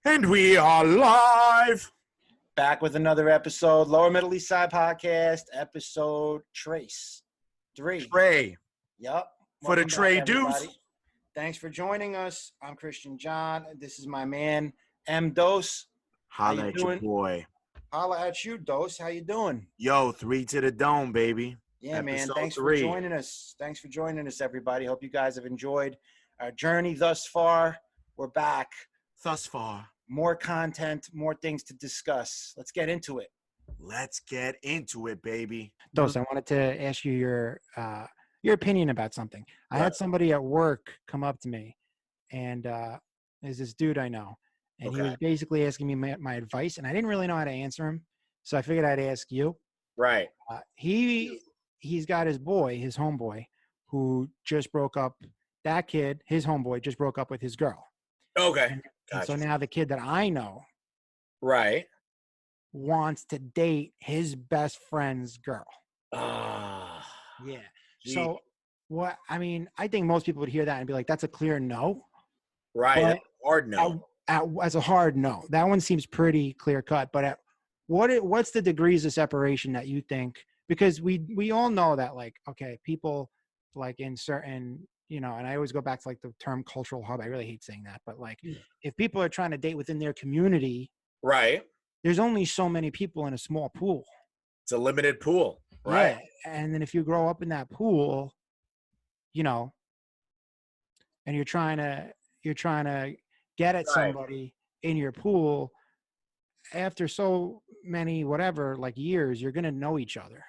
And we are live. Back with another episode, Lower Middle East Side Podcast, episode Trace 3. Trey. Yup. For the Welcome Trey back, everybody. Deuce. Thanks for joining us. I'm Christian John. This is my man, M. Dose. Holla at your boy. Holla at you, Dose. How you doing? Yo, 3 to the dome, baby. Yeah, man. Episode Thanks 3. for joining us. Thanks for joining us, everybody. Hope you guys have enjoyed our journey thus far. We're back. Thus far. More content, more things to discuss. Let's get into it. Let's get into it, baby. Dose, I wanted to ask you your opinion about something. I had somebody at work come up to me, and there's this dude I know, and he was basically asking me my advice, and I didn't really know how to answer him, so I figured I'd ask you. Right. He's got his boy, his homeboy, who just broke up. That kid, his homeboy, just broke up with his girl. Okay. And so now the kid that I know wants to date his best friend's girl. Yeah. So what, I mean, I think most people would hear that and be like, that's a clear no. Right. But hard no. As a hard no. That one seems pretty clear cut. But what's the degrees of separation that you think? Because we all know that, like, okay, people like in certain, you know, and I always go back to like the term cultural hub. I really hate saying that, but like if people are trying to date within their community, right, there's only so many people in a small pool. It's a limited pool, right? Yeah. And then if you grow up in that pool, you know, and you're trying to get at somebody in your pool, after so many whatever like years, you're gonna know each other.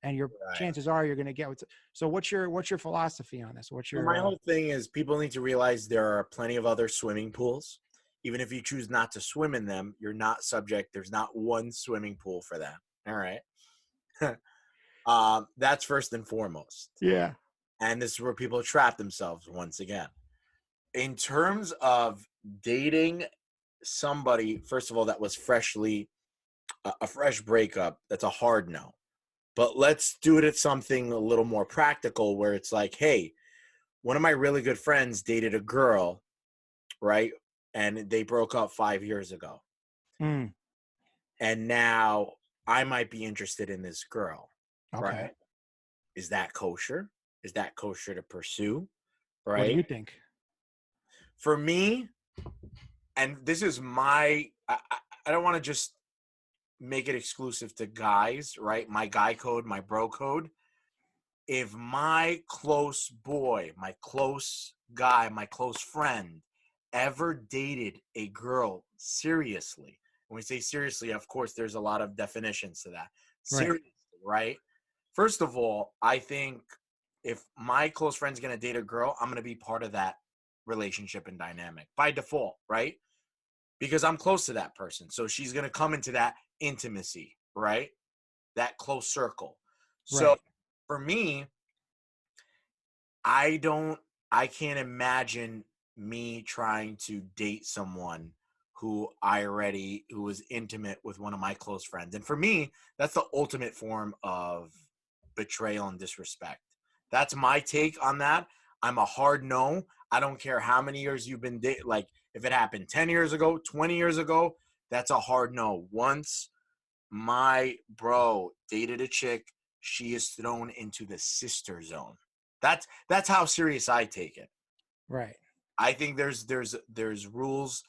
And your chances are you're going to get so what's your philosophy on this? My whole thing is people need to realize there are plenty of other swimming pools. Even if you choose not to swim in them, you're not subject. There's not one swimming pool for that. All right. That's first and foremost. Yeah. And this is where people trap themselves once again. In terms of dating somebody, first of all, that was a fresh breakup, that's a hard no. But let's do it at something a little more practical where it's like, hey, one of my really good friends dated a girl, right? And they broke up 5 years ago. Mm. And now I might be interested in this girl, right? Is that kosher? Is that kosher to pursue, right? What do you think? For me, and this is I don't want to just make it exclusive to guys, right? My guy code, my bro code. If my close boy, my close guy, my close friend ever dated a girl seriously, when we say seriously, of course, there's a lot of definitions to that. Seriously, right? First of all, I think if my close friend's going to date a girl, I'm going to be part of that relationship and dynamic by default, right? Because I'm close to that person. So she's going to come into that intimacy, right? That close circle. So for me, I can't imagine me trying to date someone who was intimate with one of my close friends. And for me, that's the ultimate form of betrayal and disrespect. That's my take on that. I'm a hard no. I don't care how many years you've been dating. Like, if it happened 10 years ago, 20 years ago, that's a hard no. Once my bro dated a chick, she is thrown into the sister zone. That's how serious I take it. Right. I think there's rules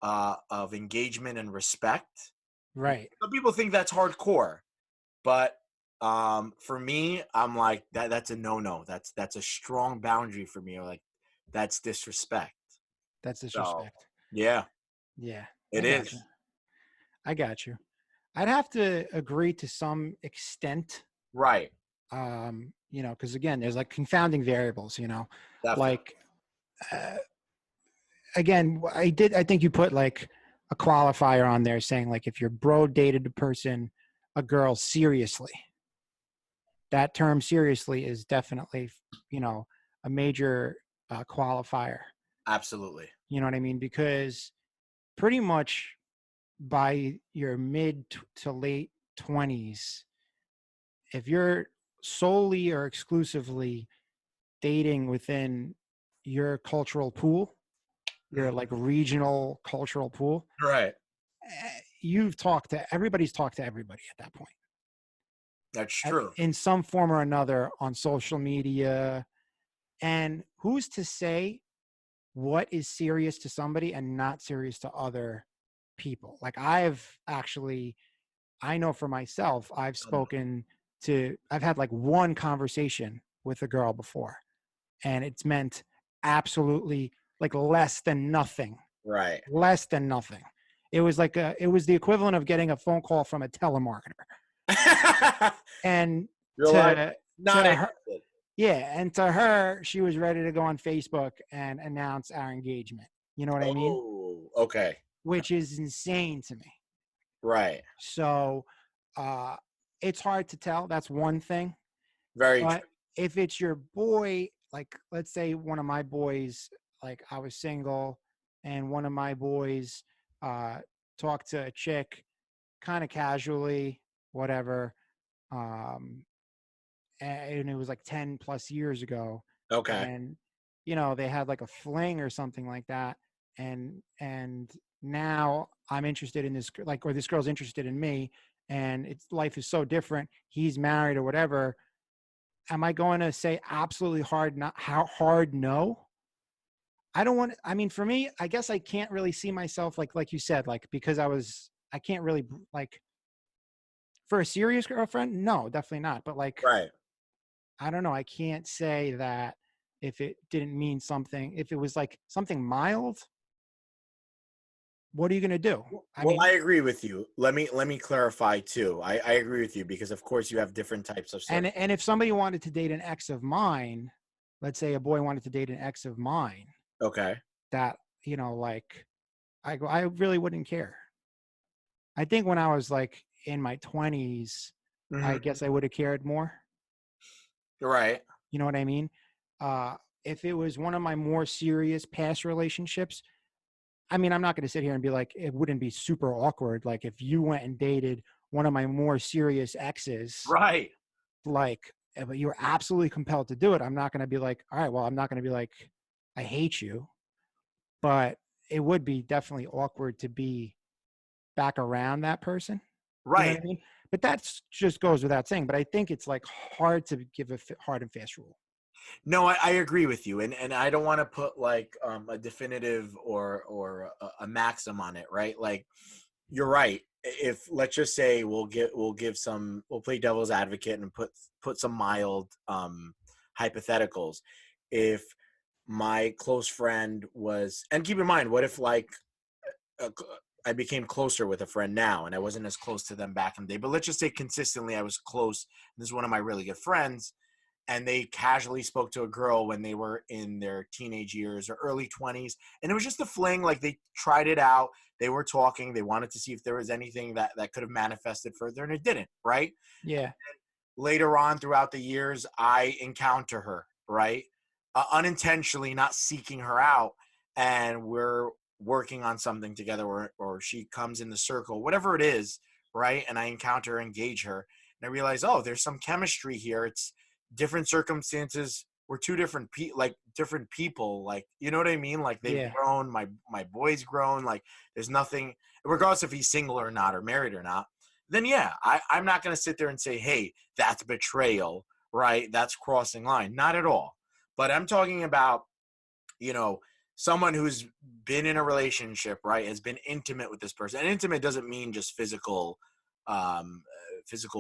of engagement and respect. Right. Some people think that's hardcore, but for me, I'm like that's a no. That's a strong boundary for me. Or like that's disrespect. That's disrespect. So, yeah. Yeah. It is. I got you. I'd have to agree to some extent. Right. You know, because again, there's like confounding variables, you know. Definitely. Like again, I think you put like a qualifier on there saying like if your bro dated a girl seriously, that term seriously is definitely, you know, a major qualifier. Absolutely. You know what I mean? Because pretty much by your mid to late 20s, if you're solely or exclusively dating within your cultural pool, your like regional cultural pool, Right. Everybody's talked to everybody at that point. That's true. In some form or another on social media. And who's to say what is serious to somebody and not serious to other people? Like I know for myself, I've had like one conversation with a girl before, and it's meant absolutely like less than nothing. Right. Less than nothing. It was the equivalent of getting a phone call from a telemarketer. And You're like, not her, interested. yeah, and to her, she was ready to go on Facebook and announce our engagement. You know what I mean? Oh, okay. Which is insane to me. Right. So it's hard to tell. That's one thing. Very But true. if it's your boy, like let's say one of my boys, like I was single and one of my boys talked to a chick kind of casually, whatever. And it was like 10 plus years ago. Okay. And, they had like a fling or something like that. And now I'm interested in this, or this girl's interested in me, and life is so different. He's married or whatever. Am I going to say absolutely hard no? I don't want, for me, I guess I can't really see myself like you said, like, because I can't really like for a serious girlfriend. No, definitely not. But like, Right. I don't know. I can't say that if it didn't mean something, if it was like something mild, what are you going to do? I agree with you. Let me clarify too. I agree with you because of course you have different types of and if somebody wanted to date an ex of mine, let's say a boy wanted to date an ex of mine, okay, that, like I really wouldn't care. I think when I was like in my 20s, I guess I would have cared more. Right. You know what I mean? If it was one of my more serious past relationships, I'm not going to sit here and be like, it wouldn't be super awkward. Like if you went and dated one of my more serious exes, right? Like, but you were absolutely compelled to do it. I'm not going to be like, all right, well, I'm not going to be like, I hate you, but it would be definitely awkward to be back around that person. Right. You know what I mean? But that just goes without saying. But I think it's like hard to give a hard and fast rule. No, I agree with you, and I don't want to put like a definitive or a maxim on it, right? Like you're right. If let's just say we'll play devil's advocate and put some mild hypotheticals. If my close friend was, and keep in mind, what if like I became closer with a friend now, and I wasn't as close to them back in the day. But let's just say consistently I was close. This is one of my really good friends. And they casually spoke to a girl when they were in their teenage years or early 20s. And it was just a fling. Like they tried it out. They were talking. They wanted to see if there was anything that could have manifested further. And it didn't, right? Yeah. Later on throughout the years, I encounter her, right? Unintentionally, not seeking her out. And we're working on something together, or she comes in the circle, whatever it is, right? And I encounter her, engage her. And I realize, oh, there's some chemistry here. It's different circumstances. We're two different different people, like, you know what I mean? Like they've grown, my boy's grown, like there's nothing, regardless if he's single or not or married or not, then yeah, I'm not going to sit there and say, hey, that's betrayal, right? That's crossing line. Not at all. But I'm talking about, someone who's been in a relationship, right, has been intimate with this person. And intimate doesn't mean just physical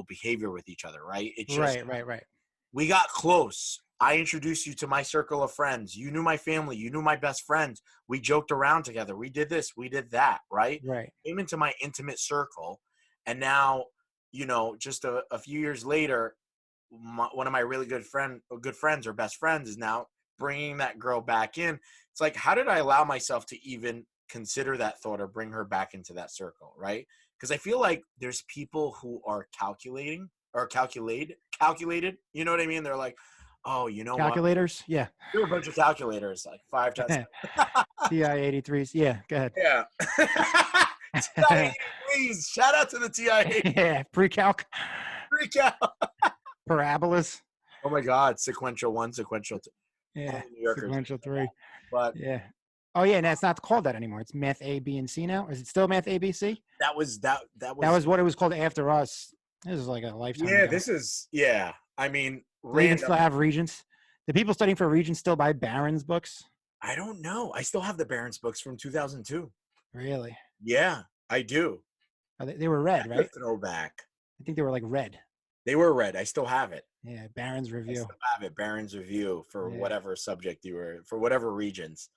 behavior with each other, right? It's just right. We got close. I introduced you to my circle of friends. You knew my family. You knew my best friends. We joked around together. We did this. We did that, right? Right. Came into my intimate circle. And now, just a few years later, one of my really good friends or best friends is now bringing that girl back in. It's like, how did I allow myself to even consider that thought or bring her back into that circle, right? Because I feel like there's people who are calculated, you know what I mean? They're like, oh, you know calculators? What? Yeah. There were a bunch of calculators, like 5 times. TI-83s. Yeah, go ahead. Yeah. TI-83s. Shout out to the TI-83s. Yeah, pre-calc. Parabolas. Oh my God, sequential 1, sequential 2. Yeah, sequential 3. But yeah. Oh yeah, and it's not called that anymore. It's Math A, B, and C now. Is it still Math A, B, C? That was That was what it was called after us. This is like a lifetime Yeah, ago. this is I mean, Do they even random. still have Regents? Do people studying for Regents still buy Barron's books? I don't know. I still have the Barron's books from 2002. Really? Yeah, I do. They were red, right? Throwback. I think they were like red. They were red. I still have it. Yeah, Barron's I Review. still have it. Barron's Review for Yeah. whatever subject you were, for whatever regions.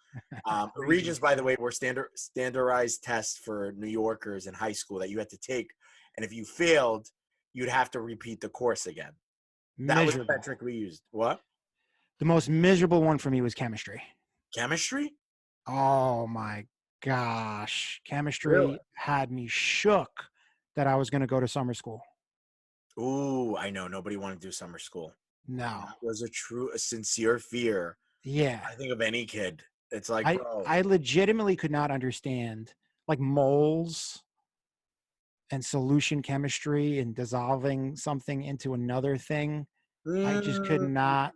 Regions, Regions. by the way, were standardized tests for New Yorkers in high school that you had to take. And if you failed, you'd have to repeat the course again. That was the Miserable. metric we used. What? The most miserable one for me was chemistry. Chemistry? Oh my gosh. Chemistry Really? had me shook that I was going to go to summer school. Ooh, I know. Nobody wanted to do summer school. No. That was a sincere fear. Yeah. I think of any kid. It's like, bro. I legitimately could not understand like moles and solution chemistry and dissolving something into another thing. I just could not.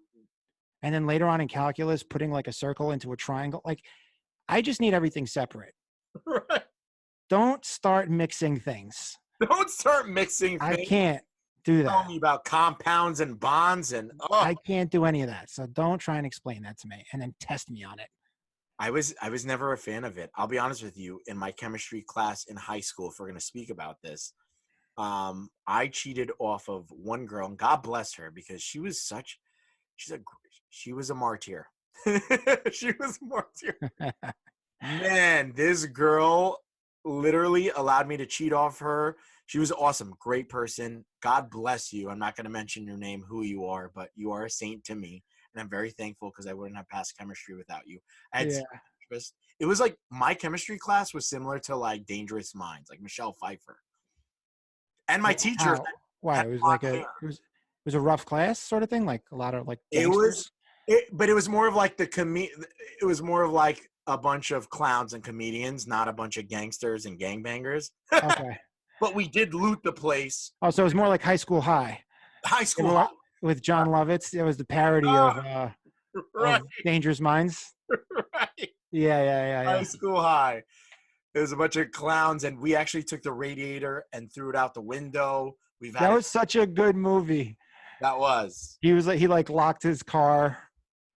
And then later on in calculus, putting like a circle into a triangle. Like, I just need everything separate. Right. Don't start mixing things. Don't start mixing things. I can't do Tell that. me about compounds and bonds and I can't do any of that. So don't try and explain that to me and then test me on it. I was never a fan of it. I'll be honest with you. In my chemistry class in high school, if we're going to speak about this, I cheated off of one girl, and God bless her, because she was a martyr. She was a martyr. Man, this girl literally allowed me to cheat off her. She was awesome, great person. God bless you. I'm not going to mention your name, who you are, but you are a saint to me, and I'm very thankful because I wouldn't have passed chemistry without you. I had interest. It was like my chemistry class was similar to like Dangerous Minds, like Michelle Pfeiffer. And my teacher. Why? It was like it was a rough class sort of thing, like a lot of like gangsters. But it was more of like it was more of like a bunch of clowns and comedians, not a bunch of gangsters and gangbangers. Okay. But we did loot the place. Oh, so it was more like High School High. High School High. With John Lovitz. It was the parody of Dangerous Minds. Right. Yeah. High School High. It was a bunch of clowns, and we actually took the radiator and threw it out the window. That was such a good movie. That was. He locked his car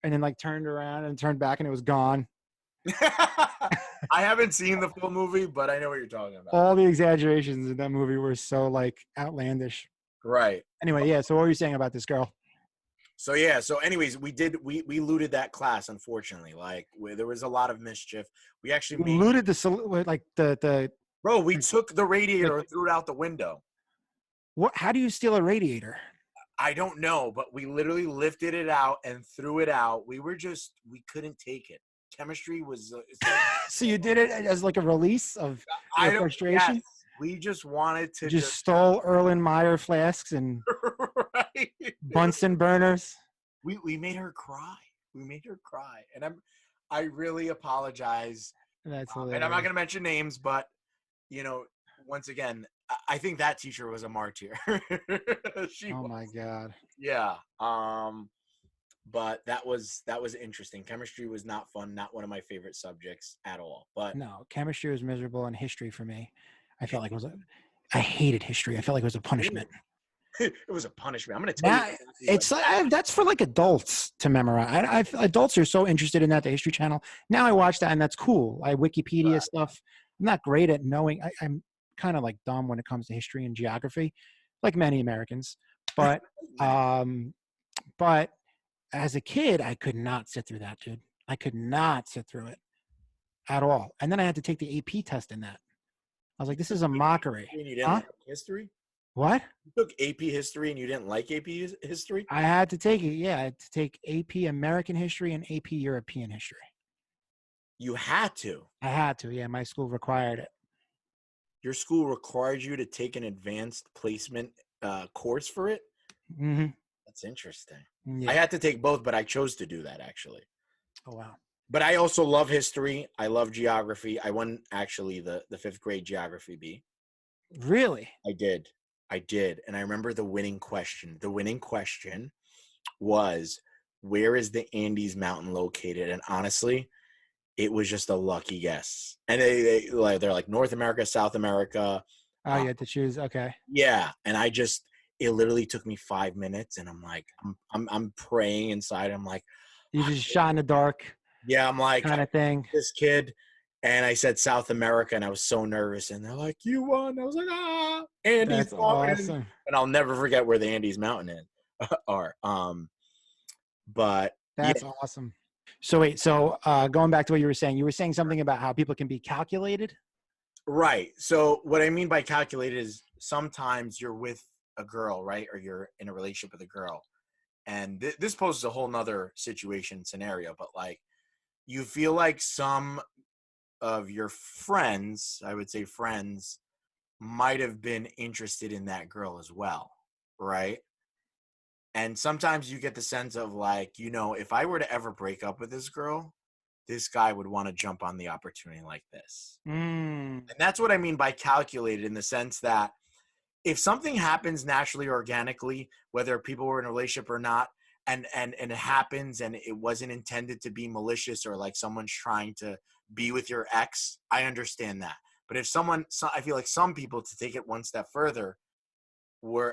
and then like turned around and turned back and it was gone. I haven't seen the full movie, but I know what you're talking about. All the exaggerations in that movie were so like outlandish. Right. Anyway, yeah. So what were you saying about this girl? So yeah. So anyways, we looted that class. Unfortunately, like there was a lot of mischief. We actually looted the. Bro, we took the radiator and threw it out the window. What? How do you steal a radiator? I don't know, but we literally lifted it out and threw it out. We couldn't take it. Chemistry was. So you did it as like a release of your frustration? Yes. We just wanted to. Just stole Erlenmeyer flasks and right. Bunsen burners. We made her cry. We made her cry, and I really apologize. That's and I'm not going to mention names, but once again, I think that teacher was a martyr. Oh my God. Yeah. But that was interesting. Chemistry was not fun. Not one of my favorite subjects at all. But no, chemistry was miserable, and history for me, I felt like I hated history. I felt like it was a punishment. It was a punishment. I'm going to tell you. That's for like adults to memorize. Adults are so interested in that, the History Channel. Now I watch that, and that's cool. I Wikipedia stuff. I'm not great at knowing. I'm kind of like dumb when it comes to history and geography, like many Americans. But but as a kid, I could not sit through that, dude. I could not sit through it at all. And then I had to take the AP test in that. I was like, this is a mockery. You didn't like history? What? You took AP history and you didn't like AP history? I had to take it. Yeah, I had to take AP American history and AP European history. You had to? I had to. Yeah, my school required it. Your school required you to take an advanced placement course for it? Mm-hmm. That's interesting. Yeah. I had to take both, but I chose to do that actually. Oh, wow. But I also love history. I love geography. I won actually the 5th grade geography B. Really? I did. And I remember the winning question. The winning question was, where is the Andes Mountain located? And honestly, it was just a lucky guess. And they're like North America, South America. Oh, you had to choose. Okay. Yeah. And it literally took me 5 minutes, and I'm like, I'm praying inside. I'm like, You just shot in the dark yeah, I'm like, kind of thing. this kid. And I said South America, and I was so nervous. And they're like, you won. I was like, Andes That's Mountain. awesome. And I'll never forget where the Andes Mountain are. But That's awesome. So wait, going back to what you were saying something about how people can be calculated. right. So what I mean by calculated is sometimes you're with a girl, right? Or you're in a relationship with a girl. And this poses a whole nother situation scenario, but like you feel like some of your friends, I would say friends, might have been interested in that girl as well, right? And sometimes you get the sense of like, if I were to ever break up with this girl, this guy would want to jump on the opportunity like this. And that's what I mean by calculated, in the sense that if something happens naturally, organically, whether people were in a relationship or not, and it happens and it wasn't intended to be malicious or like someone's trying to be with your ex, I understand that. But if I feel like some people, to take it one step further,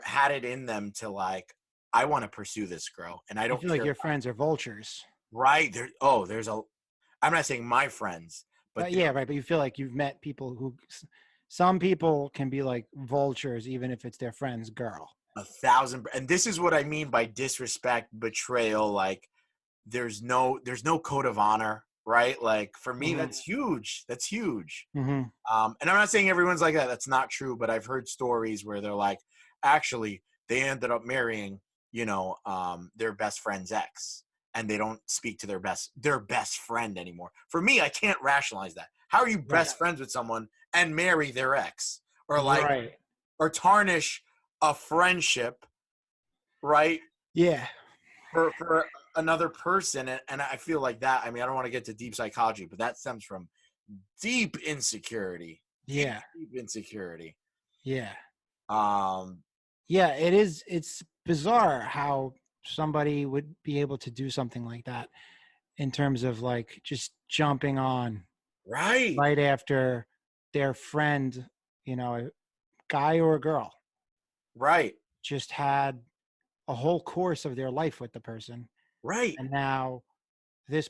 had it in them to like, I want to pursue this girl, and I don't feel like your friends are vultures. Right. I'm not saying my friends, but yeah, right. But you feel like you've met people some people can be like vultures, even if it's their friend's girl. 1,000. And this is what I mean by disrespect, betrayal. Like there's no code of honor, right? Like for me, that's huge. That's huge. Mm-hmm. And I'm not saying everyone's like that. That's not true. But I've heard stories where they're like, actually, they ended up marrying, their best friend's ex, and they don't speak to their best friend anymore. For me, I can't rationalize that. How are you best friends with someone and marry their ex, or like, or tarnish a friendship, right? Yeah. For another person. And I feel like that, I mean, I don't want to get to deep psychology, but that stems from deep insecurity. Yeah. Deep insecurity. Yeah. Yeah, it is. It's bizarre how somebody would be able to do something like that, in terms of like just jumping on right after their friend, a guy or a girl, right, just had a whole course of their life with the person, right, and now this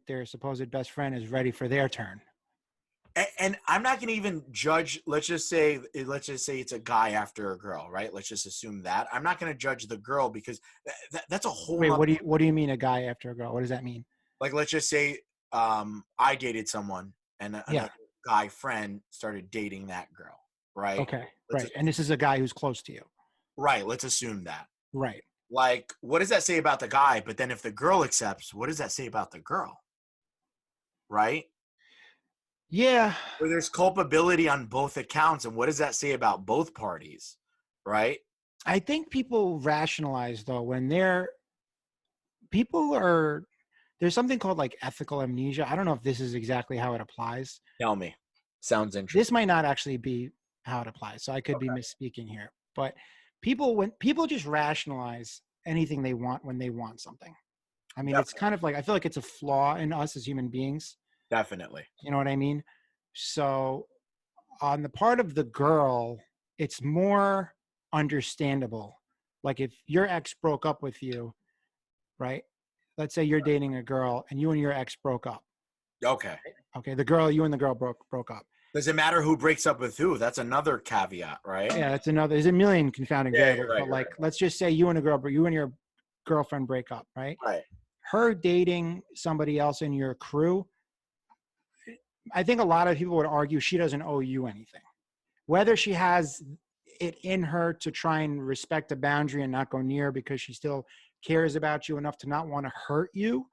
their supposed best friend is ready for their turn. And I'm not going to even judge. Let's just say it's a guy after a girl, right? Let's just assume that. I'm not going to judge the girl, because that's a whole. Wait, what do you mean a guy after a girl? What does that mean? Like, let's just say I dated someone, and another guy friend started dating that girl, right? Okay, right. And this is a guy who's close to you. Right. Let's assume that. Right. Like, what does that say about the guy? But then if the girl accepts, what does that say about the girl? Right? Yeah. Where there's culpability on both accounts. And what does that say about both parties? Right? I think people rationalize, though, when there's something called like ethical amnesia. I don't know if this is exactly how it applies. Tell me. Sounds interesting. This might not actually be how it applies, so I could be misspeaking here. But when people just rationalize anything they want when they want something. I mean, It's kind of like, I feel like it's a flaw in us as human beings. Definitely. You know what I mean? So on the part of the girl, it's more understandable. Like if your ex broke up with you, right? Let's say you're dating a girl and you and your ex broke up. Okay. Okay. You and the girl broke up. Does it matter who breaks up with who? That's another caveat, right? Yeah, there's a million confounding variables. Right, but like, let's just say you and your girlfriend break up, right? Right. Her dating somebody else in your crew, I think a lot of people would argue she doesn't owe you anything. Whether she has it in her to try and respect a boundary and not go near because she still cares about you enough to not want to hurt you,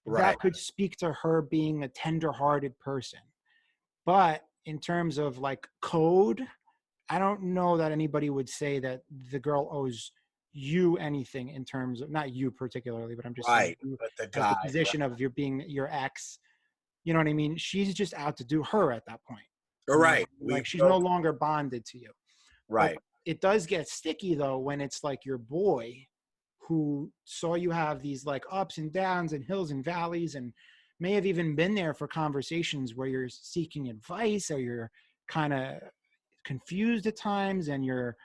that could speak to her being a tender-hearted person. But in terms of like code, I don't know that anybody would say that the girl owes you anything, in terms of, not you particularly, but I'm just saying but the guy, the position of you being your ex. You know what I mean? She's just out to do her at that point. Right. Like she's no longer bonded to you. Right. But it does get sticky though when it's like your boy who saw you have these like ups and downs and hills and valleys and may have even been there for conversations where you're seeking advice or you're kind of confused at times and you're,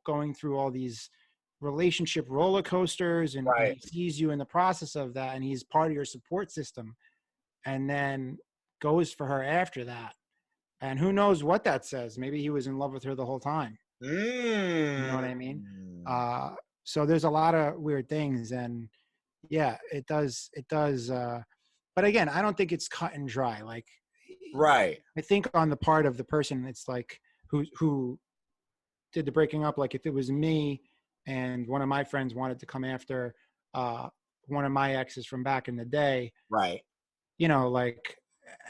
going through all these relationship roller coasters, and Right. he sees you in the process of that, and he's part of your support system, and then goes for her after that. And who knows what that says? Maybe he was in love with her the whole time. You know what I mean? So there's a lot of weird things, and yeah, it does. But again, I don't think it's cut and dry. Like, Right. I think on the part of the person, it's like who did the breaking up. Like, if it was me and one of my friends wanted to come after one of my exes from back in the day, Right. like,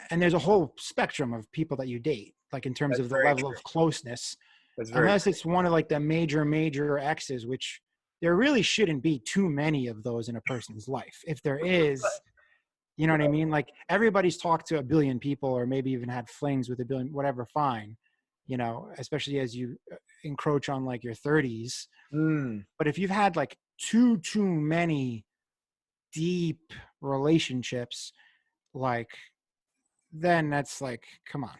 and there's a whole spectrum of people that you date, like in terms That's of the very level true. of closeness. That's very Unless it's one of like the major exes, which there really shouldn't be too many of those in a person's life. If there is, you know what I mean? Like, everybody's talked to a billion people, or maybe even had flings with a billion, whatever, fine, especially as you encroach on like your 30s. But if you've had like too many deep relationships, like, then that's like, come on.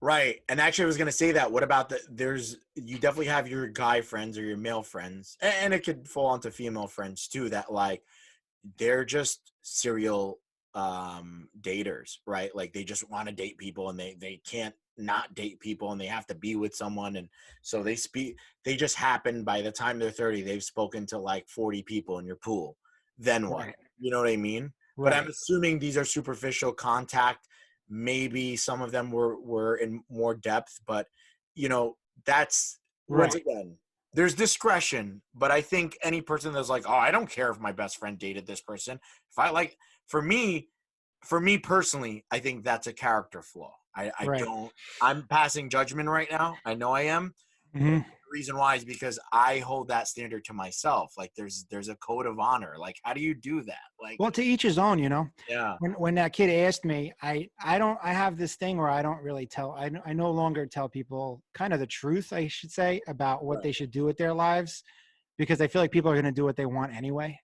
Right. And actually, I was going to say that. What about you definitely have your guy friends or your male friends, and it could fall onto female friends too, that like, they're just serial daters, right? Like, they just want to date people, and they can't not date people, and they have to be with someone. And so they just happen, by the time they're 30, they've spoken to like 40 people in your pool. Then what? Right. You know what I mean? Right. But I'm assuming these are superficial contact. Maybe some of them were in more depth, but that's once Right. again, there's discretion. But I think any person that's like, oh, I don't care if my best friend dated this person. If I like, for me personally, I think that's a character flaw. I Right. don't. I'm passing judgment right now. I know I am. Mm-hmm. The reason why is because I hold that standard to myself. Like, there's a code of honor. Like, how do you do that? Like, Well, to each his own, yeah. When that kid asked me, I have this thing where I don't really tell, I no longer tell people kind of the truth, I should say, about what they should do with their lives, because I feel like people are going to do what they want anyway.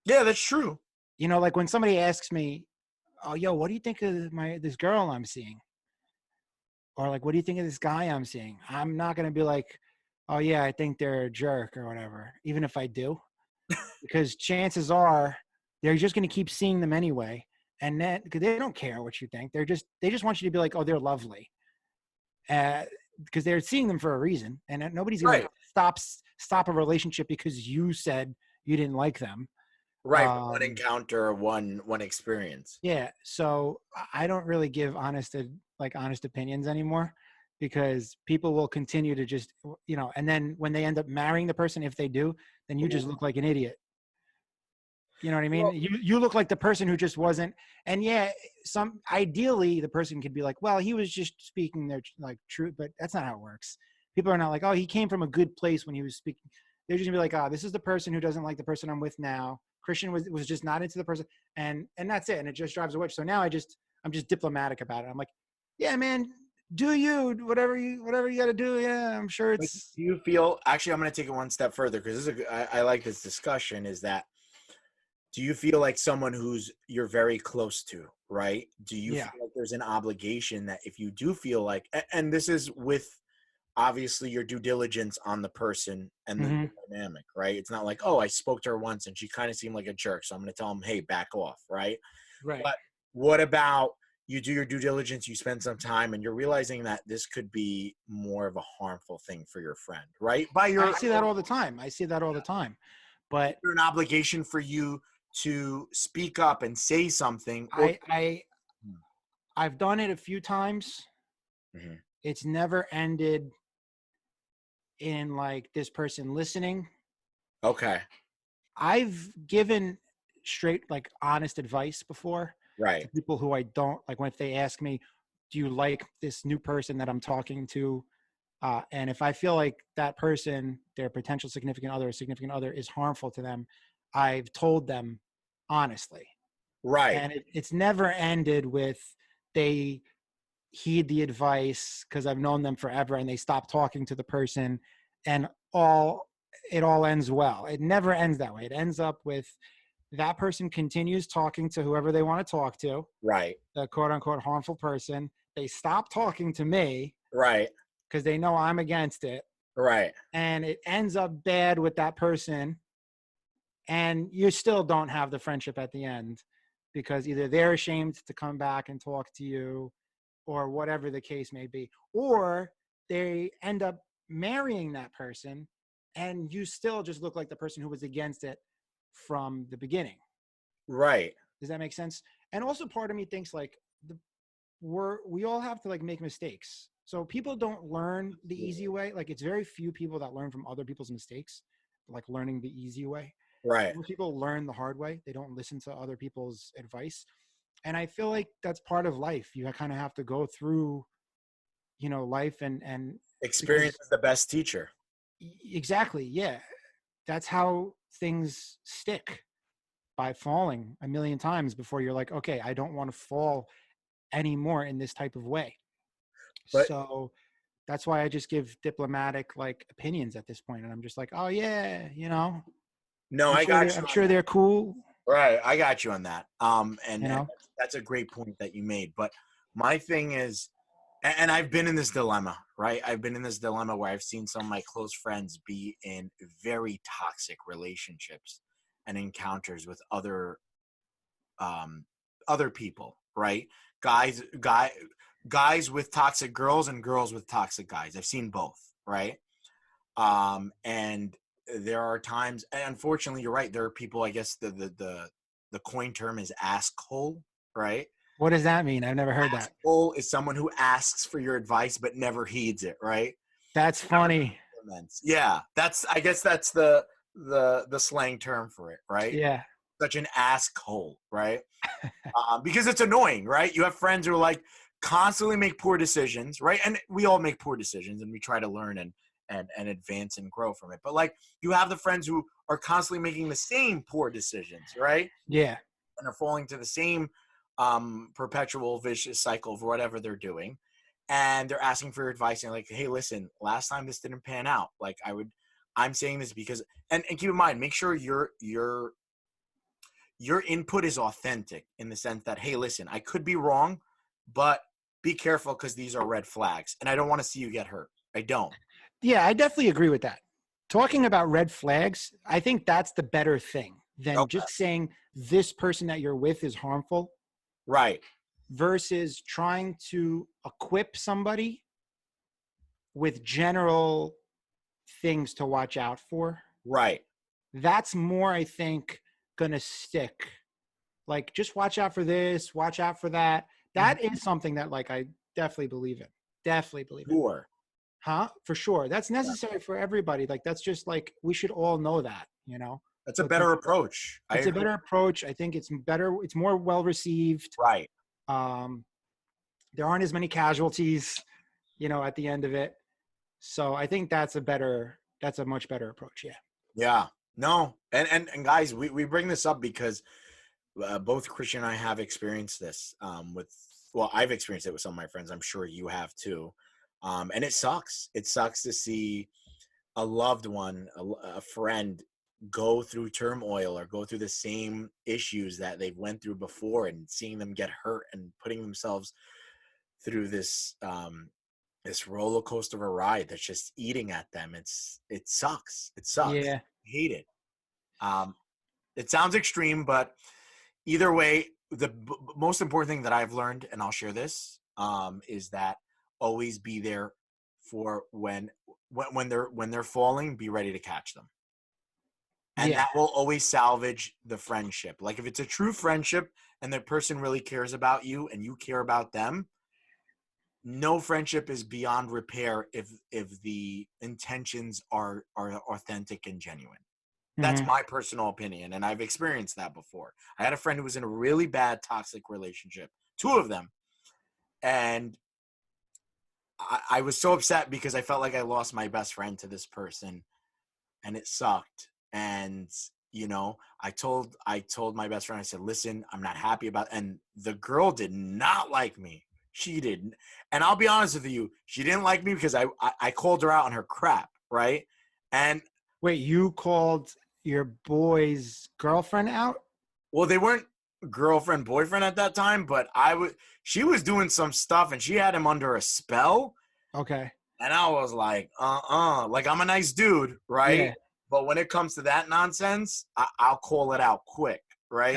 Yeah, that's true. Like when somebody asks me, oh, yo, what do you think of this girl I'm seeing? Or like, what do you think of this guy I'm seeing? I'm not going to be like, oh yeah, I think they're a jerk or whatever, even if I do, because chances are they're just going to keep seeing them anyway. And then, because they don't care what you think, they just want you to be like, oh, they're lovely, because they're seeing them for a reason, and nobody's going to stop a relationship because you said you didn't like them. Right, one encounter, one experience. Yeah, so I don't really give honest opinions anymore, because people will continue to just, and then when they end up marrying the person, if they do, then you just look like an idiot. You know what I mean? Well, you look like the person who just wasn't. And yeah, ideally the person could be like, well, he was just speaking their like truth, but that's not how it works. People are not like, oh, he came from a good place when he was speaking. They're just gonna be like, oh, this is the person who doesn't like the person I'm with now. Christian was just not into the person, and that's it. And it just drives a wedge. So now I'm just diplomatic about it. I'm like, yeah, man, do you whatever you got to do. Yeah, I'm sure it's. Do you feel? Actually, I'm going to take it one step further, because I like this discussion. Is that, do you feel like someone you're very close to, right? Do you feel like there's an obligation that if you do feel like, and this is with obviously your due diligence on the person and the dynamic, right? It's not like, oh, I spoke to her once and she kind of seemed like a jerk, so I'm going to tell him, hey, back off, right? Right. But what about you do your due diligence, you spend some time, and you're realizing that this could be more of a harmful thing for your friend, right? I see that all the time. But there's an obligation for you to speak up and say something. I've done it a few times. Mm-hmm. It's never ended in like this person listening. Okay. I've given straight, like, honest advice before. Right. To people who I don't like, if they ask me, do you like this new person that I'm talking to? And if I feel like that person, their potential significant other is harmful to them, I've told them honestly. Right. And it's never ended with they heed the advice because I've known them forever and they stop talking to the person and it all ends well. It never ends that way. It ends up with that person continues talking to whoever they want to talk to, Right. the quote unquote harmful person. They stop talking to me Right. because they know I'm against it. Right. And it ends up bad with that person. And you still don't have the friendship at the end because either they're ashamed to come back and talk to you or whatever the case may be, or they end up marrying that person and you still just look like the person who was against it from the beginning. Right. Does that make sense? And also part of me thinks like we all have to like make mistakes. So people don't learn the easy way. Like it's very few people that learn from other people's mistakes, like learning the easy way. Right. Most people learn the hard way. They don't listen to other people's advice. And I feel like that's part of life. You kind of have to go through, life and Experience is the best teacher. Exactly. Yeah. That's how things stick, by falling a million times before you're like, okay, I don't want to fall anymore in this type of way. But, so that's why I just give diplomatic like opinions at this point. And I'm just like, oh yeah, no, I'm sure they're cool. Right. I got you on that. And that's a great point that you made. But my thing is, and I've been in this dilemma, right? I've been in this dilemma where I've seen some of my close friends be in very toxic relationships and encounters with other people, right? Guys with toxic girls and girls with toxic guys. I've seen both, right? And there are times, and unfortunately, you're right. There are people. I guess the coin term is asshole, right? What does that mean? I've never heard that. Asshole is someone who asks for your advice but never heeds it, right? That's funny. Yeah, I guess that's the slang term for it, right? Yeah. Such an asshole, right? Because it's annoying, right? You have friends who are like constantly make poor decisions, right? And we all make poor decisions, and we try to learn and advance and grow from it. But like you have the friends who are constantly making the same poor decisions, right? Yeah. And are falling to the same perpetual vicious cycle of whatever they're doing. And they're asking for your advice and like, hey, listen, last time this didn't pan out. Like I'm saying this because, and keep in mind, make sure your input is authentic in the sense that, hey, listen, I could be wrong, but be careful because these are red flags and I don't want to see you get hurt. I don't. Yeah, I definitely agree with that. Talking about red flags, I think that's the better thing than just saying this person that you're with is harmful. Right. Versus trying to equip somebody with general things to watch out for. Right. That's more, I think, going to stick. Like, just watch out for this, watch out for that. That is something that, like, I definitely believe in. Definitely believe in. Sure. Huh? For sure. That's necessary for everybody. Like, that's just like, we should all know that, That's a better approach. It's a better approach. I think it's better. It's more well received. Right. There aren't as many casualties, at the end of it. So I think that's a much better approach. Yeah. Yeah. No. And guys, we bring this up because both Christian and I have experienced this I've experienced it with some of my friends. I'm sure you have too. And it sucks. It sucks to see a loved one, a friend go through turmoil or go through the same issues that they've went through before and seeing them get hurt and putting themselves through this roller coaster of a ride that's just eating at them. It sucks. Yeah. I hate it. It sounds extreme, but either way, the most important thing that I've learned, and I'll share this, is that always be there for when they're falling, be ready to catch them. And that will always salvage the friendship. Like if it's a true friendship and the person really cares about you and you care about them, no friendship is beyond repair if the intentions are authentic and genuine. That's my personal opinion, and I've experienced that before. I had a friend who was in a really bad toxic relationship, 2 of them, and I was so upset because I felt like I lost my best friend to this person, and it sucked. And I told my best friend, I said, listen, I'm not happy about it. And the girl did not like me. She didn't. And I'll be honest with you, she didn't like me because I called her out on her crap, right? And wait, you called your boy's girlfriend out? Well, they weren't girlfriend, boyfriend at that time, but she was doing some stuff and she had him under a spell. Okay. And I was like, like I'm a nice dude, right? Yeah. But when it comes to that nonsense, I'll call it out quick, right?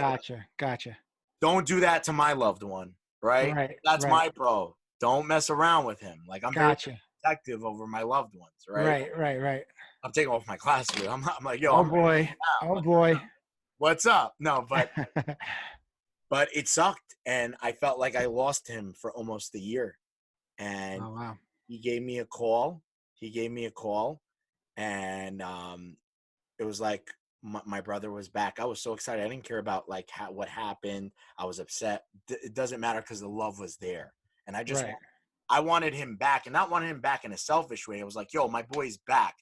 Gotcha. Don't do that to my loved one, right? Right. That's right. my bro. Don't mess around with him. Like I'm very protective over my loved ones, right? Right. I'm taking off my glasses. I'm like, yo, Oh boy. What's up? No, but it sucked, and I felt like I lost him for almost a year. And oh wow. he gave me a call. And it was like my brother was back. I was so excited. I didn't care about like what happened. I was upset. It doesn't matter because the love was there, and I wanted him back, and not wanted him back in a selfish way. I was like, yo, my boy's back.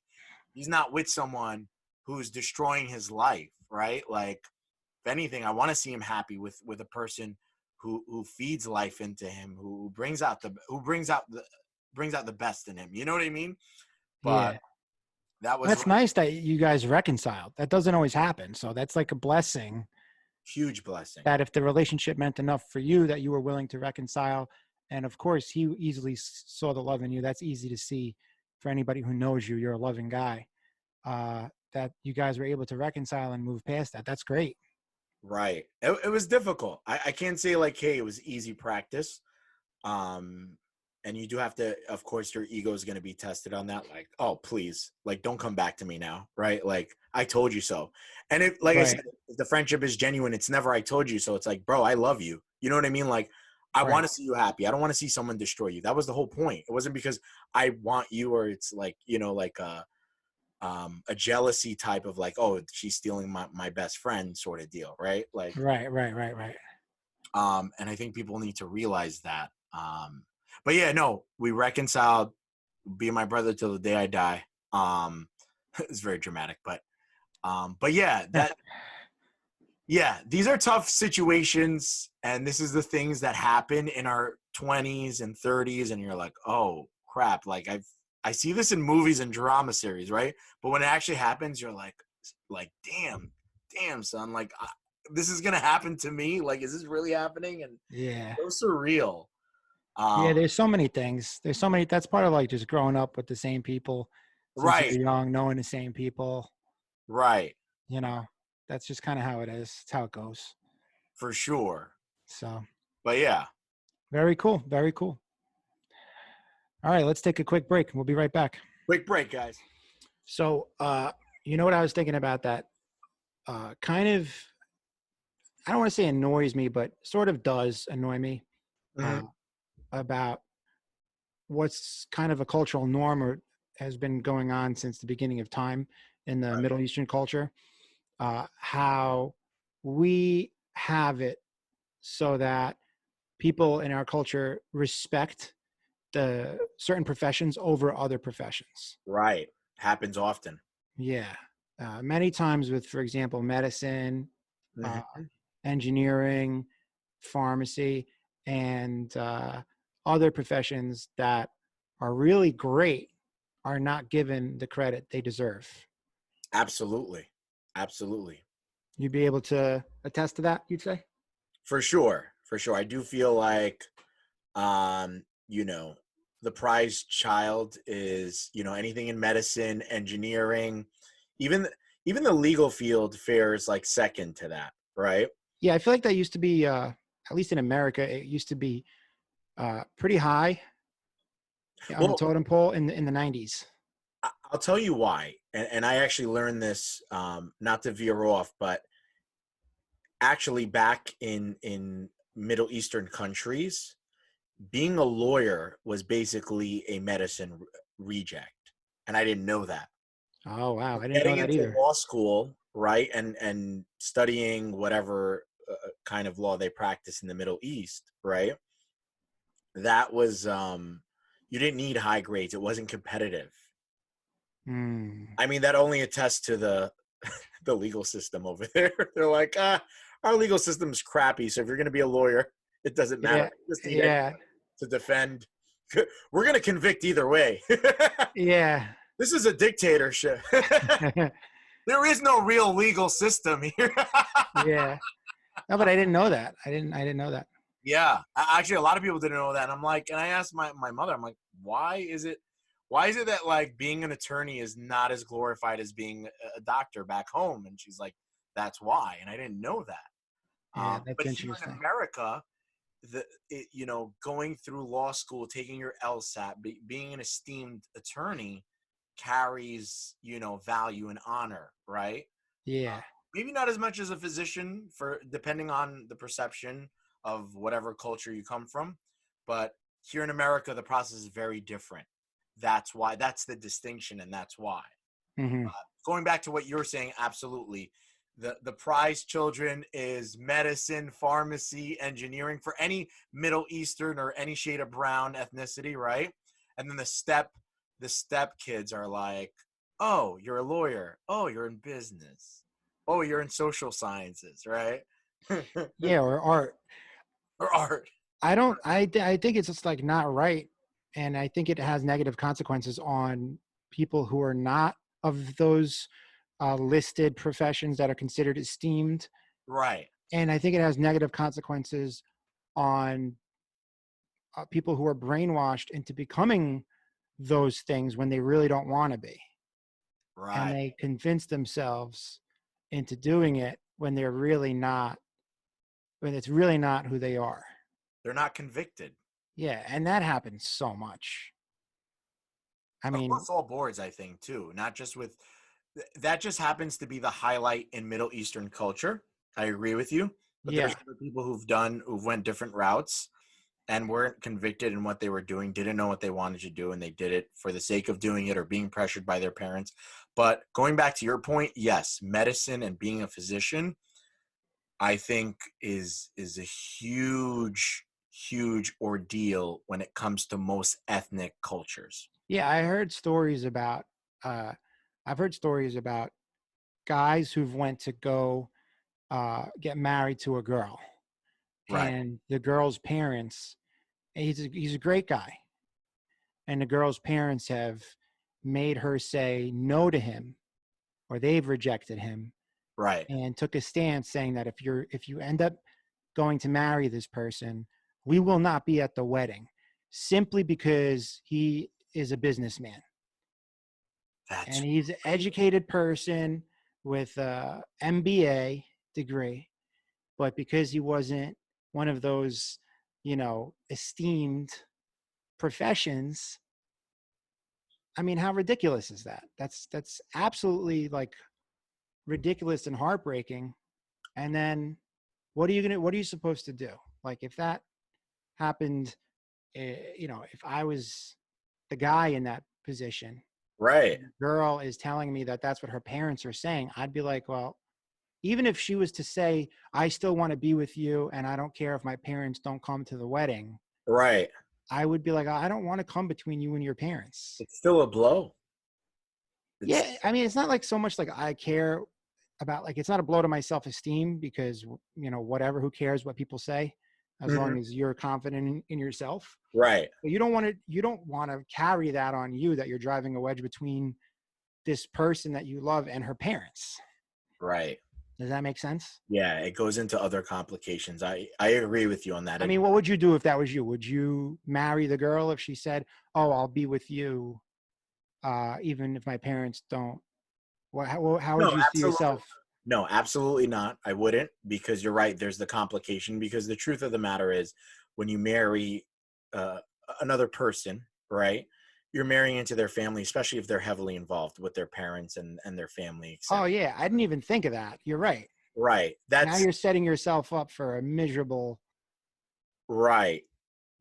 He's not with someone who's destroying his life, right? Like, if anything, I want to see him happy with a person who feeds life into him, who brings out the best in him. You know what I mean? But that's nice that you guys reconciled. That doesn't always happen. So that's like a blessing. Huge blessing. That if the relationship meant enough for you that you were willing to reconcile. And of course, he easily saw the love in you. That's easy to see for anybody who knows you. You're a loving guy. That you guys were able to reconcile and move past that. That's great. Right. It was difficult. I can't say like, hey, it was easy practice. And you do have to, of course, your ego is going to be tested on that. Like, oh, please, like, don't come back to me now. Right. Like, I told you so. And if, like I said, if the friendship is genuine, it's never, I told you so. It's like, bro, I love you. You know what I mean? Like, I want to see you happy. I don't want to see someone destroy you. That was the whole point. It wasn't because I want you, or it's like, you know, like a jealousy type of like, oh, she's stealing my best friend sort of deal. Right. Like, right. And I think people need to realize that. But yeah, no, we reconciled. Be my brother till the day I die. It's very dramatic, but yeah, these are tough situations, and this is the things that happen in our 20s and 30s, and you're like, oh crap, like I see this in movies and drama series, right? But when it actually happens, you're like damn, son, like this is gonna happen to me. Like, is this really happening? And so surreal. There's so many things. That's part of like just growing up with the same people. Since you're young, knowing the same people. Right. You know, that's just kind of how it is. It's how it goes. For sure. So. But yeah. Very cool. Very cool. All right, let's take a quick break. We'll be right back. Quick break, guys. So, you know what I was thinking about that kind of, I don't want to say annoys me, but sort of does annoy me. About what's kind of a cultural norm or has been going on since the beginning of time in the Middle Eastern culture, how we have it so that people in our culture respect the certain professions over other professions. Right. Happens often. Yeah. Many times with, for example, medicine, engineering, pharmacy, and other professions that are really great are not given the credit they deserve. Absolutely. You'd be able to attest to that, you'd say? For sure. I do feel like, you know, the prized child is, you know, anything in medicine, engineering, even the legal field fares like second to that, right? Yeah, I feel like that used to be, at least in America, it used to be pretty high on the totem pole in the 90s. I'll tell you why. And I actually learned this, not to veer off, but actually back in Middle Eastern countries, being a lawyer was basically a medicine reject. And I didn't know that. Oh, wow. I didn't know that either. Getting into law school, right, and studying whatever kind of law they practice in the Middle East, right? That was, you didn't need high grades. It wasn't competitive. I mean, that only attests to the legal system over there. They're like, our legal system's crappy, so if you're going to be a lawyer, it doesn't matter. Just need to defend. We're going to convict either way. Yeah. This is a dictatorship. There is no real legal system here. Yeah. No, but I didn't know that. I didn't know that. Yeah, actually, a lot of people didn't know that. And I'm like, and I asked my mother, I'm like, why is it that like being an attorney is not as glorified as being a doctor back home? And she's like, that's why. And I didn't know that. Yeah, that's But here in interesting. America, going through law school, taking your LSAT, being an esteemed attorney carries, value and honor, right? Yeah. Maybe not as much as a physician, for depending on the perception of whatever culture you come from, but here in America, the process is very different. That's why. That's the distinction, and that's why. Mm-hmm. Going back to what you're saying, absolutely. The prize children is medicine, pharmacy, engineering for any Middle Eastern or any shade of brown ethnicity, right? And then the step kids are like, oh, you're a lawyer. Oh, you're in business. Oh, you're in social sciences, right? Yeah, or art. Or art. I think it's just like not right, and I think it has negative consequences on people who are not of those listed professions that are considered esteemed. Right. And I think it has negative consequences on people who are brainwashed into becoming those things when they really don't want to be. Right. And they convince themselves into doing it when they're really not, when it's really not who they are. They're not convicted. Yeah, and that happens so much. I mean, across all boards, I think, too. Not just with that, just happens to be the highlight in Middle Eastern culture. I agree with you. But yeah, there's other people who've went different routes and weren't convicted in what they were doing, didn't know what they wanted to do, and they did it for the sake of doing it or being pressured by their parents. But going back to your point, yes, medicine and being a physician, I think is a huge ordeal when it comes to most ethnic cultures. yeah. I've heard stories about guys who've went to go get married to a girl, Right. and the girl's parents. He's a great guy, and the girl's parents have made her say no to him, or they've rejected him, Right. and took a stance saying that if you end up going to marry this person, we will not be at the wedding, simply because he is a businessman. And he's an educated person with a MBA degree, but because he wasn't one of those, esteemed professions, I mean, how ridiculous is that? That's absolutely like ridiculous and heartbreaking. And then what are you supposed to do? Like if that happened, if I was the guy in that position, Right. the girl is telling me that that's what her parents are saying, I'd be like, well, even if she was to say, I still want to be with you and I don't care if my parents don't come to the wedding. Right. I would be like, I don't want to come between you and your parents. It's still a blow. Yeah. I mean, it's not like so much like I care about, like, it's not a blow to my self-esteem because, whatever, who cares what people say, as long as you're confident in yourself. Right. But you don't want to carry that on you, that you're driving a wedge between this person that you love and her parents. Right. Does that make sense? Yeah, it goes into other complications. I agree with you on that. I mean, what would you do if that was you? Would you marry the girl if she said, oh, I'll be with you even if my parents don't? How would you see yourself? No, absolutely not. I wouldn't, because you're right. There's the complication, because the truth of the matter is when you marry another person, right, you're marrying into their family, especially if they're heavily involved with their parents and their family. Oh, yeah. I didn't even think of that. You're right. Right. Now you're setting yourself up for a miserable. Right.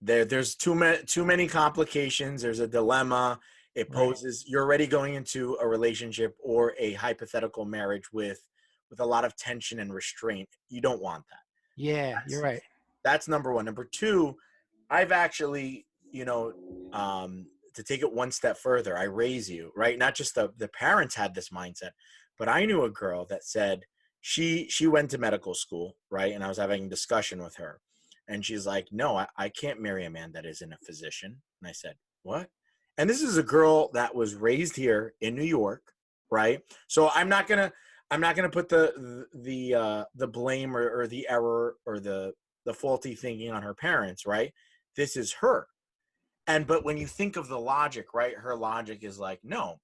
There's too many complications. There's a dilemma. It poses, you're already going into a relationship or a hypothetical marriage with a lot of tension and restraint. You don't want that. Yeah, you're right. That's number one. Number two, I've actually, to take it one step further, I raise you, right? Not just the parents had this mindset, but I knew a girl that said she went to medical school, right? And I was having a discussion with her. And she's like, no, I can't marry a man that isn't a physician. And I said, what? And this is a girl that was raised here in New York, right? So I'm not going to, I'm not going to put the blame or the error or the faulty thinking on her parents, right? This is her. But when you think of the logic, right? Her logic is like, no,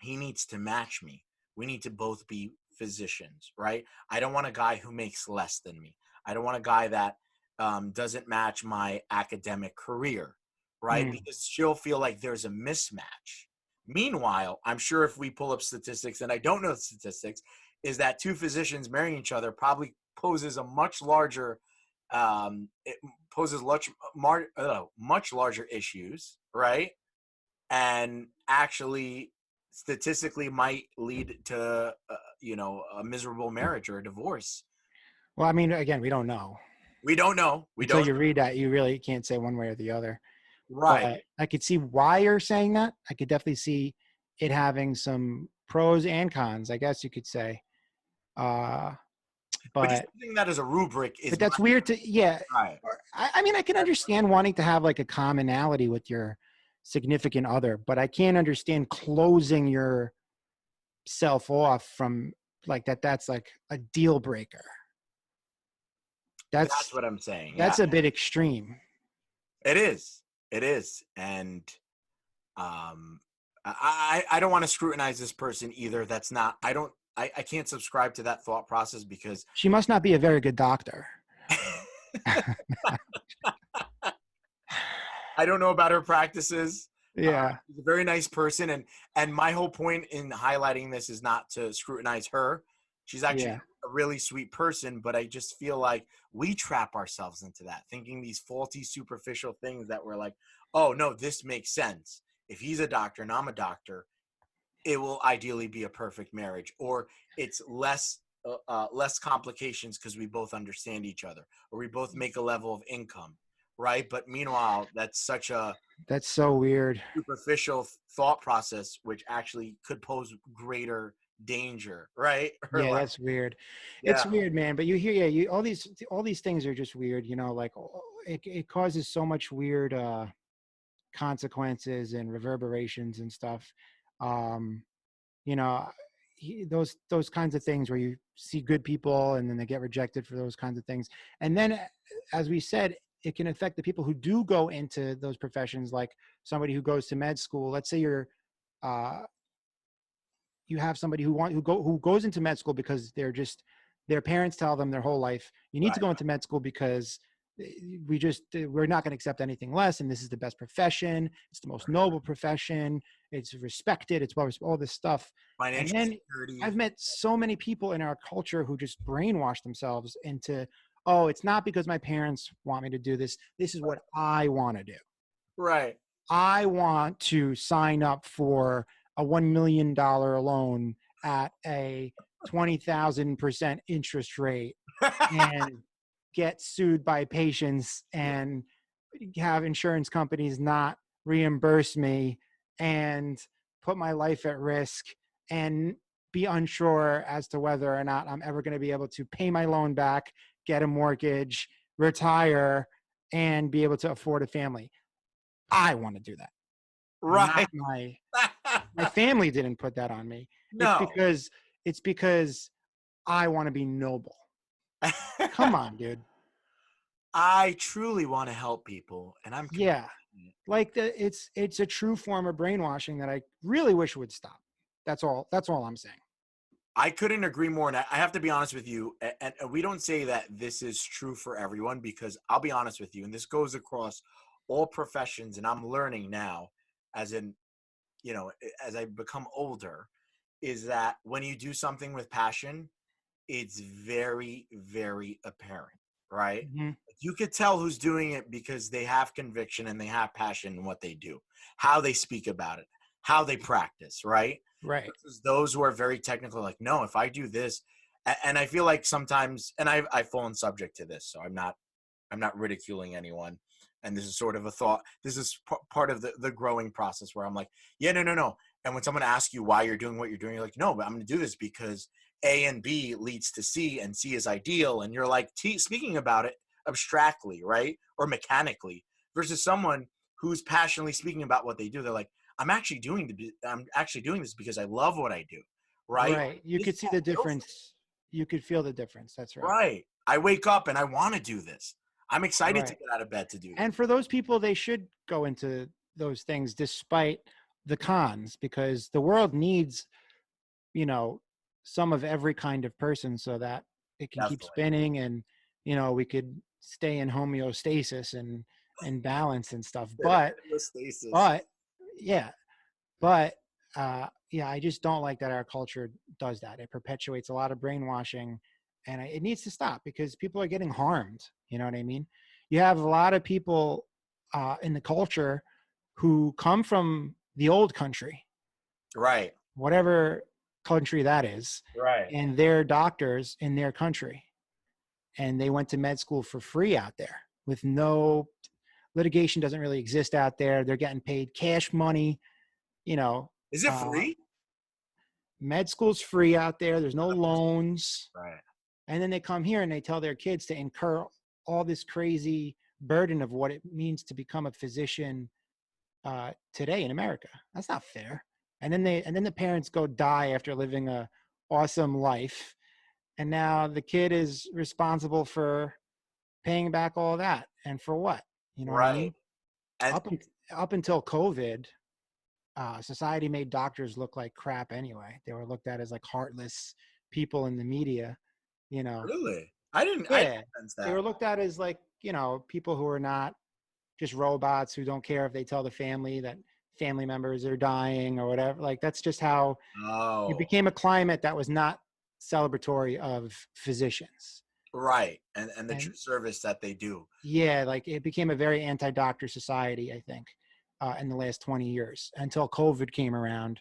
he needs to match me. We need to both be physicians, right? I don't want a guy who makes less than me. I don't want a guy that doesn't match my academic career, right? Because she'll feel like there's a mismatch. Meanwhile, I'm sure if we pull up statistics, and I don't know the statistics, is that two physicians marrying each other probably poses a much larger, it poses much larger issues, right? And actually, statistically, might lead to a miserable marriage or a divorce. Well, I mean, again, we don't know. We don't know. Until you read that, you really can't say one way or the other. Right. But I could see why you're saying that. I could definitely see it having some pros and cons, I guess you could say. But just using that as a rubric is. But that's weird to, yeah. Right. I mean, I can understand wanting to have like a commonality with your significant other, but I can't understand closing yourself off from like that. That's like a deal breaker. That's what I'm saying. That's a bit extreme. It is. And I don't want to scrutinize this person either. That's not, I can't subscribe to that thought process because she must not be a very good doctor. I don't know about her practices. Yeah. She's a very nice person. And my whole point in highlighting this is not to scrutinize her. She's actually a really sweet person, but I just feel like we trap ourselves into that, thinking these faulty, superficial things that we're like, oh, no, this makes sense. If he's a doctor and I'm a doctor, it will ideally be a perfect marriage, or it's less complications because we both understand each other, or we both make a level of income, right? But meanwhile, that's so weird, superficial thought process, which actually could pose greater danger, right? Yeah, that's weird. Yeah. It's weird, man. But you hear, all these things are just weird. Like it causes so much weird consequences and reverberations and stuff. Those kinds of things where you see good people and then they get rejected for those kinds of things. And then, as we said, it can affect the people who do go into those professions, like somebody who goes to med school. Let's say you have somebody who goes into med school because their parents tell them their whole life, you need to go into med school because we're not going to accept anything less. And this is the best profession. It's the most noble profession. It's respected. It's all this stuff. Financial security. I've met so many people in our culture who just brainwash themselves into, oh, it's not because my parents want me to do this. This is what I want to do. Right. I want to sign up for a $1 million loan at a 20,000% interest rate and get sued by patients and have insurance companies not reimburse me and put my life at risk and be unsure as to whether or not I'm ever going to be able to pay my loan back, get a mortgage, retire, and be able to afford a family. I want to do that. Right. My family didn't put that on me. No. It's because I want to be noble. Come on, dude. I truly want to help people, and I'm like it's a true form of brainwashing that I really wish would stop. That's all I'm saying. I couldn't agree more. And I have to be honest with you, and we don't say that this is true for everyone, because I'll be honest with you, and this goes across all professions, and I'm learning now as I become older, is that when you do something with passion, it's very, very apparent, right? Mm-hmm. You could tell who's doing it because they have conviction and they have passion in what they do, how they speak about it, how they practice, right? Right. Versus those who are very technical, like, no, if I do this, and I feel like sometimes, and I've fallen subject to this, so I'm not ridiculing anyone. And this is sort of a thought. This is part of the growing process where I'm like, yeah, no. And when someone asks you why you're doing what you're doing, you're like, no, but I'm going to do this because A and B leads to C, and C is ideal. And you're like speaking about it abstractly, right? Or mechanically, versus someone who's passionately speaking about what they do. They're like, I'm actually doing this because I love what I do, right? Right. You This could see all the feels- difference. You could feel the difference. That's right. Right. I wake up and I want to do this. I'm excited to Right. get out of bed to do this. And for those people, they should go into those things despite the cons, because the world needs, you know, some of every kind of person so that it can keep Definitely. spinning, and, you know, we could stay in homeostasis and balance and stuff. Stasis. But yeah, but yeah, I just don't like that our culture does that. It perpetuates a lot of brainwashing, and it needs to stop because people are getting harmed. You know what I mean? You have a lot of people in the culture who come from the old country, Right. whatever country that is, Right. and they're doctors in their country, and they went to med school for free out there with no litigation. Doesn't really exist out there. They're getting paid cash money. You know, Is it free? med school's free out there. There's no loans. Right. And then they come here and they tell their kids to incur all this crazy burden of what it means to become a physician today in America. That's not fair. And then the parents go die after living a awesome life. And now the kid is responsible for paying back all that. And for what? You know what I mean? And Up until COVID, society made doctors look like crap anyway. They were looked at as like heartless people in the media, you know. really? I didn't sense that. They were looked at as like, you know, people who are not just robots who don't care if they tell the family that family members are dying or whatever. Like, that's just how it became a climate that was not celebratory of physicians. Right. And the true service that they do. Yeah, like it became a very anti-doctor society, I think, in the last 20 years until COVID came around,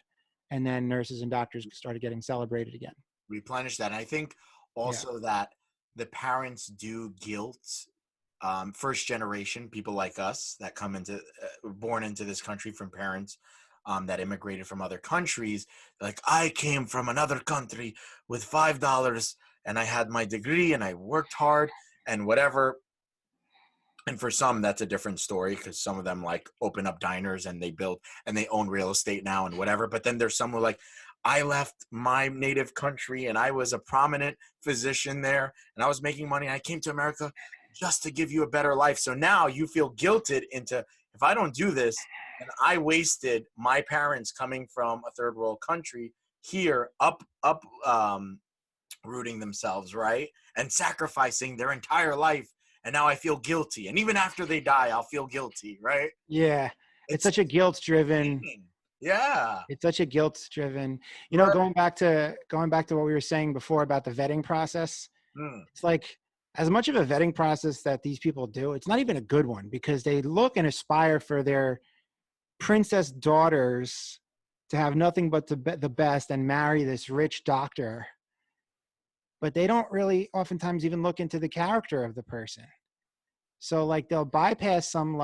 and then nurses and doctors started getting celebrated again. Replenish that. And I think also that the parents do guilt first generation people like us that come into born into this country from parents that immigrated from other countries. Like, I came from another country with $5 and I had my degree and I worked hard and whatever. And for some, that's a different story because some of them like open up diners and they build and they own real estate now and whatever. But then there's some who like, I left my native country and I was a prominent physician there and I was making money. And I came to America just to give you a better life. So now you feel guilted into, if I don't do this, and I wasted my parents coming from a third world country here rooting themselves, right? And sacrificing their entire life. And now I feel guilty. And even after they die, I'll feel guilty, right? Yeah. It's such a guilt-driven. Yeah. It's such a guilt-driven, you know, going back to what we were saying before about the vetting process. It's like, as much of a vetting process that these people do, it's not even a good one because they look and aspire for their princess daughters to have nothing but the best and marry this rich doctor. But they don't really oftentimes even look into the character of the person. So like they'll bypass some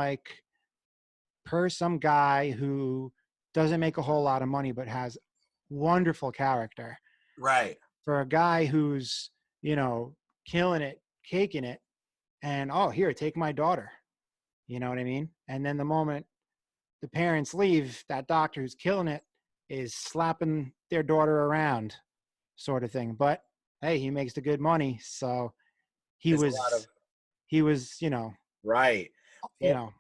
guy who doesn't make a whole lot of money but has wonderful character. Right. For a guy who's, you know, killing it, caking it, and here, take my daughter. You know what I mean? And then the moment the parents leave, that doctor who's killing it is slapping their daughter around, sort of thing. But hey, he makes the good money, so he was, you know, right. You know,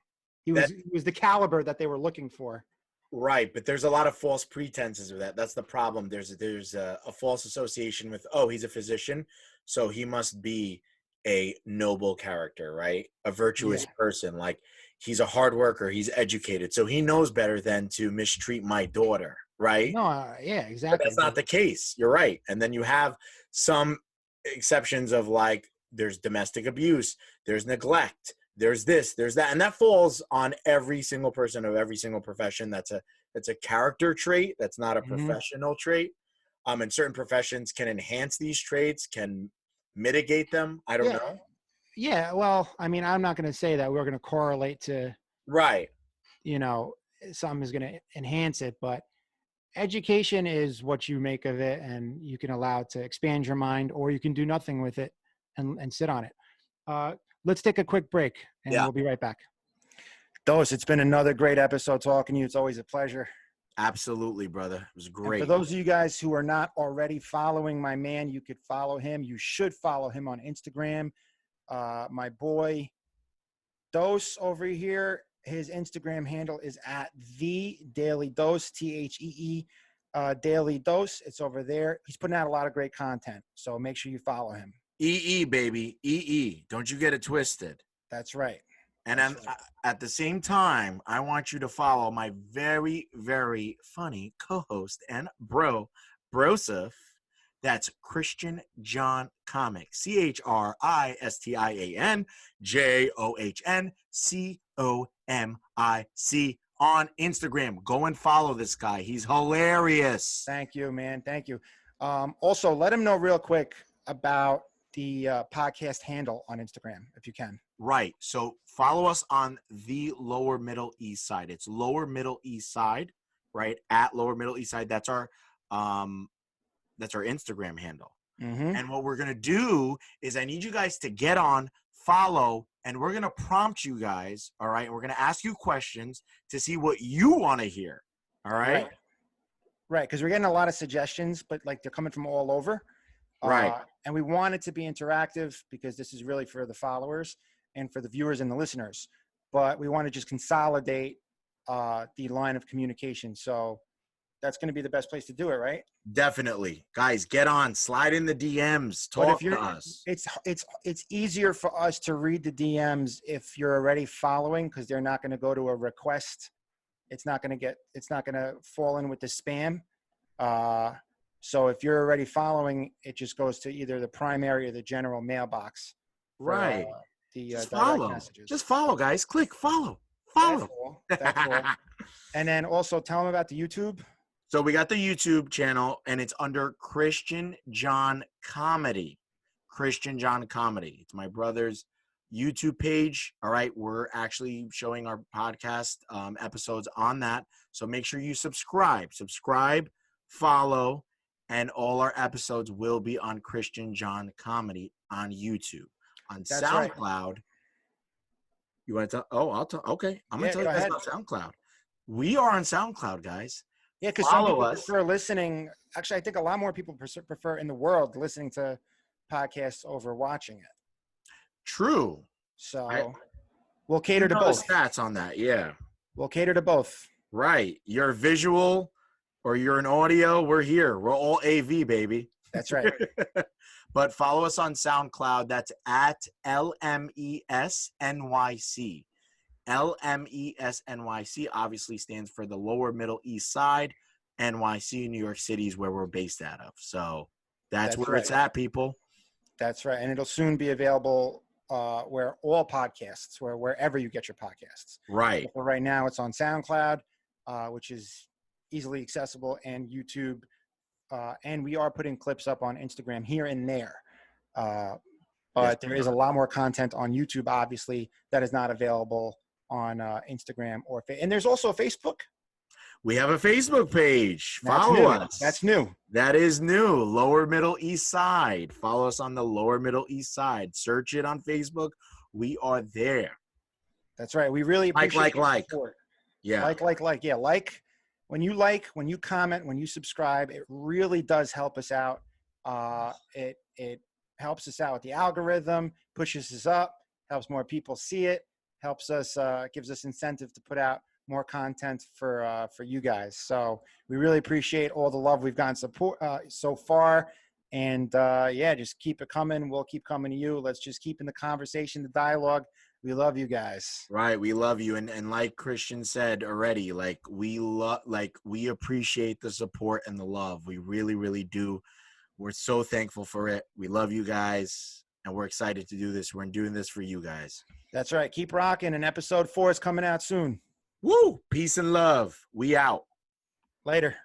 he was the caliber that they were looking for. Right, but there's a lot of false pretenses with that. That's the problem. There's a false association with, he's a physician, so he must be a noble character, right? A virtuous person. Like, he's a hard worker, he's educated, so he knows better than to mistreat my daughter, right? No, yeah, exactly. But that's not the case. You're right. And then you have some exceptions of like, there's domestic abuse, there's neglect, there's this, there's that, and that falls on every single person of every single profession. That's a character trait. That's not a professional trait. And certain professions can enhance these traits, can mitigate them. I don't know. Yeah, well, I mean, I'm not going to say that we're going to correlate to, right, you know, something is going to enhance it, but education is what you make of it, and you can allow it to expand your mind, or you can do nothing with it and sit on it. Let's take a quick break, and we'll be right back. Dos, it's been another great episode talking to you. It's always a pleasure. Absolutely, brother. It was And great. for those of you guys who are not already following my man, you could follow him. You should follow him on Instagram. My boy Dose over here, his Instagram handle is at the Daily Dose, THEE Daily Dose. It's over there. He's putting out a lot of great content, so make sure you follow him. EE, baby. EE. Don't you get it twisted. That's right. And That's then right. at the same time, I want you to follow my very, very funny co-host and Broseph. That's Christian John Comic. ChristianJohnComic on Instagram. Go and follow this guy. He's hilarious. Thank you, man. Thank you. Also, let him know real quick about the podcast handle on Instagram, if you can. Right. So follow us on the Lower Middle East Side. It's Lower Middle East Side, right? At Lower Middle East Side. That's our Instagram handle. Mm-hmm. And what we're gonna do is I need you guys to get on, follow, and we're gonna prompt you guys. All right. We're gonna ask you questions to see what you want to hear. All right. Right. Because we're getting a lot of suggestions, but like they're coming from all over. Right. And we want it to be interactive because this is really for the followers and for the viewers and the listeners. But we want to just consolidate the line of communication. So that's going to be the best place to do it, right? Definitely. Guys, get on. Slide in the DMs. Talk to us. It's easier for us to read the DMs if you're already following because they're not going to go to a request. It's not going to fall in with the spam. So if you're already following, it just goes to either the primary or the general mailbox. Right. Just follow. Messages. Just follow, guys. Click follow. Follow. That's cool. And then also tell them about the YouTube. So we got the YouTube channel, and it's under Christian John Comedy. Christian John Comedy. It's my brother's YouTube page. All right. We're actually showing our podcast episodes on that. So make sure you subscribe, follow, and all our episodes will be on Christian John Comedy on YouTube. On That's SoundCloud. Right. You want to tell? Oh, I'll tell. Okay. I'm going to tell you guys about SoundCloud. We are on SoundCloud, guys. Yeah, because some people prefer listening. Actually, I think a lot more people prefer in the world listening to podcasts over watching it. True. So we'll cater to both. Stats on that, yeah. We'll cater to both. Right. You're visual or you're an audio, we're here. We're all AV, baby. That's right. But follow us on SoundCloud. That's at LMES NYC. LMES NYC obviously stands for the Lower Middle East Side. NYC, New York City is where we're based out of. So that's where it's at, people. That's right. And it'll soon be available where all podcasts, wherever you get your podcasts. Right. So right now it's on SoundCloud, which is easily accessible, and YouTube. And we are putting clips up on Instagram here and there. But there is a lot more content on YouTube, obviously, that is not available on Instagram and there's also a Facebook. We have a Facebook page. Follow us. That's new. That is new. Lower Middle East Side. Follow us on the Lower Middle East Side. Search it on Facebook. We are there. That's right. We really appreciate like. support. Yeah. Like. Yeah. When you comment, when you subscribe, it really does help us out. It helps us out with the algorithm, pushes us up, helps more people see it, helps us, gives us incentive to put out more content for you guys. So we really appreciate all the love we've gotten support so far. And just keep it coming. We'll keep coming to you. Let's just keep in the conversation, the dialogue. We love you guys. Right. We love you. And like Christian said already, we appreciate the support and the love. We really, really do. We're so thankful for it. We love you guys, and we're excited to do this. We're doing this for you guys. That's right. Keep rocking, and episode 4 is coming out soon. Woo! Peace and love. We out. Later.